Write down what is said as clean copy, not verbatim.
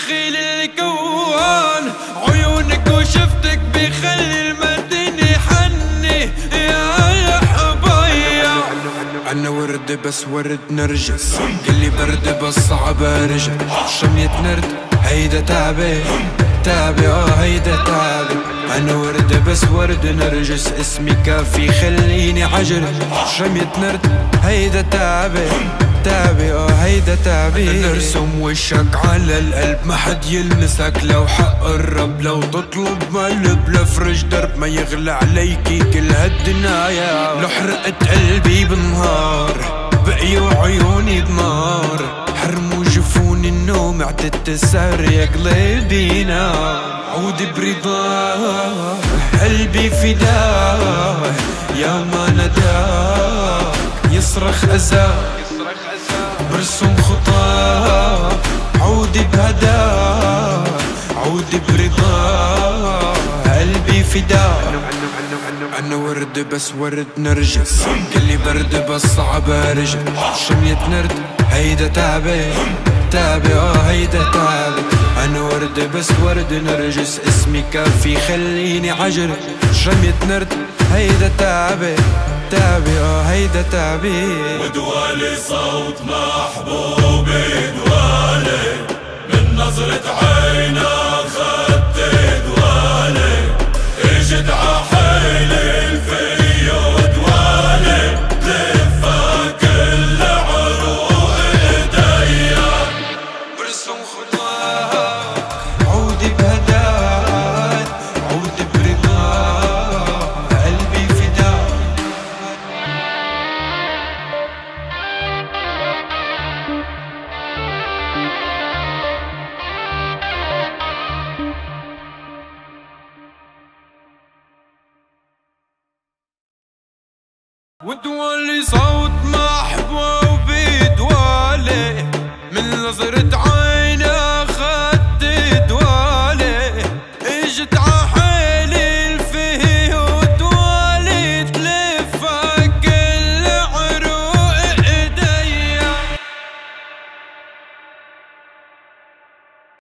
دخيل الكون عيونك وشفتك بخلي المدينة حني يا حبايا. عنا ورد بس ورد نرجس، قلي برد بس صعب ارجع. شمية نرد هيدا تعبي تعبي هيدا تعبي. عنا ورد بس ورد نرجس، اسمي كافي خليني عجرس. شمية نرد هيدا تعبي تعبي هيدا تعبي. أنا نرسم وشك على القلب ما حد يلمسك، لو حق الرب لو تطلب مقلب لفرج درب ما يغلى عليكي كل هالدنايا. لو حرقت قلبي بالنهار بقيوا عيوني بنار، حرموا جفوني النوم اعتدت السهر يا قلبي نار. عودي برضاه قلبي فداه يا ما نداه، يصرخ أذاه برسم خطاه. عودي بهداه عودي برضاه قلبي فداه. عنا ورد بس ورد نرجس، قلي برد بس صعب ارجع. شمية نرد هيدا تعبي تعبي هيدا تعبي. عنا ورد بس ورد نرجس، اسمي كافي خليني عجرس. شمية نرد هيدا تعبي تعبي هيدا تعبي. ودوالي صوت محبوبي دوالي، من نظرة عينك خدت دوالي. اجت عحيلي الفيو دوالي، تلفى كل عروق ايديا برسم خطاك. عودي بهداك عودي برضاك قلبي فداك. وتولي صوت